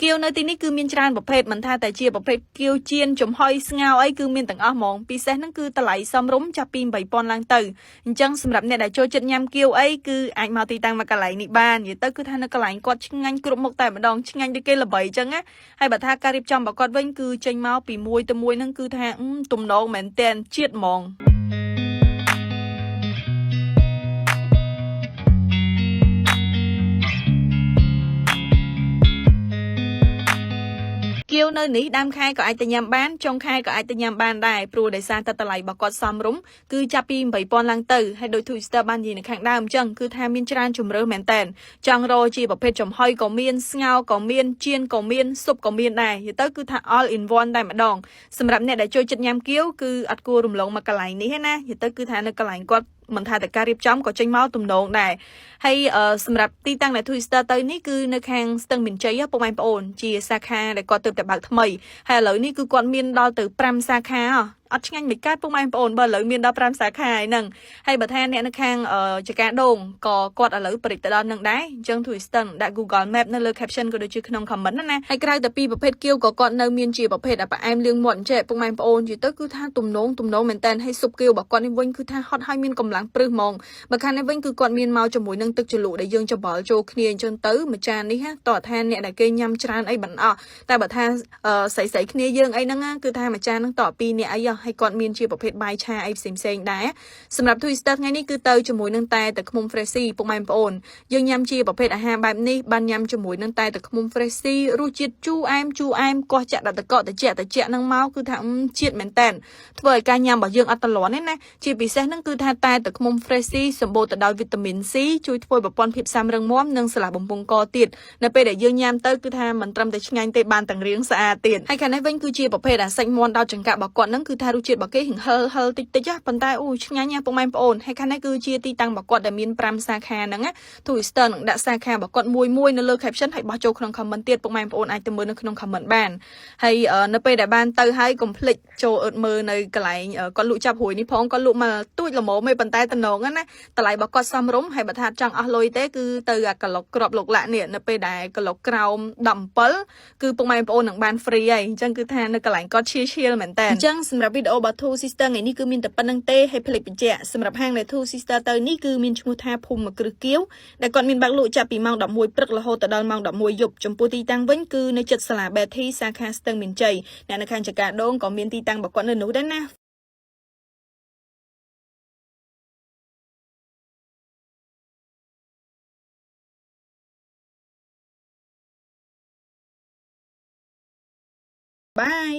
Kêu nơi tí ní cứ miên tràn bọc phết mình tha tại chia bọc phết kêu chiên chấm hoi ngao ấy cứ miên tầng áo mỏng pi xe nó cứ ta lại xóm rúng chắp pin bảy pon lang từ chẳng sầm rập này đã cho chân nham kêu ấy cứ anh mau tì tăng mà cả lại nị ban vậy tới cứ tha nó cả lại quạt chinh anh cứ một tài mà đòn chinh anh đi kêu là bảy chẳng á hay bà tha cà rịp trong bà quạt vinh cứ chân mau pi môi từ môi nó cứ tha tùm nổ mền tên chiết mỏng kêu nơi ní đam khai có ai tự nhầm bán trong khai có ai tự nhầm bán đài pru để sang ta lại bà con xóm rúng cứ chắp pin bảy pon lang tử hay đôi twitter ban gì này kháng đam chân cứ tham miên tràn chùm rơ mèn tèn chẳng rồi chỉ bảo phê chùm hoi có miên ngao có miên chiên có miên súp có miên đài thì tới cứ thà all in one đài mà đòn sầm rập này đã chơi chất nhầm kiếu cứ ắt cua rùm lông mà cả lại ní hết na thì tới cứ thà nó cả lại quát mình thayแต่การរៀបចំក៏ចេញមកទំនងដែរហើយសម្រាប់ទីតាំងនៃ Twitter ទៅនេះគឺនៅខាងស្ទឹងមានជ័យពុកម៉ែបងប្អូនជាសាខាដែលគាត់ទើបតែបើកថ្មីហើយឥឡូវនេះគឺគាត់មានដល់ទៅ5សាខាអត់ឆ្ងាញ់មិនកើតពុកម៉ែបងប្អូនបើឥឡូវមានដល់5សាខាហើយហ្នឹងហើយបើថាអ្នកនៅខាងចកាដូងក៏គាត់ឥឡូវប្រិចទៅដល់នឹងដែរអញ្ចឹង Twitter ដាក់ Google Map នៅលើ caption ក៏ដូចជាក្នុង comment ណាហើយក្រៅតែពីប្រភេទគៀវក៏គាត់នៅមានជាប្រភេទផ្អែមលឿងមាត់ចេះពុកម៉ែបងប្អូននិយាយទៅគឺថាទំនងមែនតើហើយស៊ុបគៀវរបស់គាត់នេះវិញគឺថាហត់ហើយមានកម្លាំងព្រឹសហ្មងបើខាងនេះវិញគឺគាត់មានមកជាមួយនឹងទឹកជ្រលក់ដែលយើងច្បល់ចូលគ្នាអញ្ចឹងទៅមួយចាននេះតើថាអ្នកដែលគេញ៉ាំច្រើនអីមិនអស់តែបើថាស្រីៗគ្នាយើងអីហ្នឹងគឺថាមួយចានហ្នឹងត2អ្នកអីហើយគាត់មានជាប្រភេទបាយឆាអីផ្សេងដែរសម្រាប់ Twister ថ្ងៃនេះគឺទៅជាមួយនឹងតែទឹកឃ្មុំ Freshy ពុកម៉ែបងប្អូនយើងញ៉ាំជាប្រភេទអាហារបែបនេះបានញ៉ាំជាមួយនឹងតែទឹកឃ្មុំ Freshy រសជាតិជូរអែមកោះចាក់ដាក់ទឹកកកត្រជាក់ហ្នឹងមកគឺថាជាតិមែនតែនធ្វើឲ្យការញ៉ាំរបស់យើងអត់តលាន់ទេណាជាពិសេសហ្នឹងគឺថាតែទឹកឃ្មុំ Freshy សម្បូរទៅដោយវីតាមីន C ជួយធ្វើប្រព័ន្ធភាពស៊ាំរឹងមាំនិងស្លាបបំពង់កទៀតនៅពេលដែលយើងញ៉ាំទៅគឺថាមិនត្រឹមតែឆ្ងាញ់ទេបានទាំងរាងស្អាតទៀតហើយខាងនេះវិញគឺជាប្រភេទអាសាច់មាន់ដោតចង្កាក់របស់គាត់ហ្នឹងគឺថារសជាតិរបស់គេហឹលតិចប៉ុន្តែឆ្ងាញ់ណាស់ពុកម៉ែបងប្អូនហើយខាងនេះគឺជាទីតាំងរបស់គាត់ដែលមាន5សាខាហ្នឹងណា Twitter នឹងដាក់សាខារបស់គាត់មួយនៅលើ caption ហើយបោះចូលក្នុង comment ទៀតពុកម៉ែបងប្អូនអាចទៅមើលនៅក្នុង comment បានហើយនៅពេលដែលបានទៅហើយកុំភ្លេចចូលអឺតមើលនៅកន្លែងគាត់លក់ចាប់រួយនេះផងគាត់លក់មកទូចល្មមទេប៉ុន្តែតំណងណាតម្លៃរបស់គាត់សមរម្យហើយបើថាចង់អស់លុយទេគឺទៅអាក្លុកក្របលោកលាក់នេះនៅពេលដែលក្លុកក្រោម17គឺពុកម៉ែបងប្អូននឹងបាន free ហើយអញ្ចឹងគឺថានៅកន្លែងគាត់ឈៀលមែនតើអញ្ចឹងសម្រាប់វីដេអូរបស់ Two Sister ថ្ងៃនេះគឺមានតែប៉ុណ្្នឹងទេហើយផ្លេចបញ្ជាក់សម្រាប់ហាងនៃ Two Sister ទៅនេះគឺមានឈ្មោះថាភូមិមកគ្រឹះគៀវដែលគាត់មានបើកលក់ចាប់ពីម៉ោង11ព្រឹករហូតដល់ម៉ោង11យប់ចំពោះទីតាំងវិញគឺនៅជិតសាលា Betty សាខាស្ទឹងមានជ័យអ្នកនៅខាងចកាដូងក៏មានទីតាំងរបស់គាត់នៅនោះដែរណាបាយ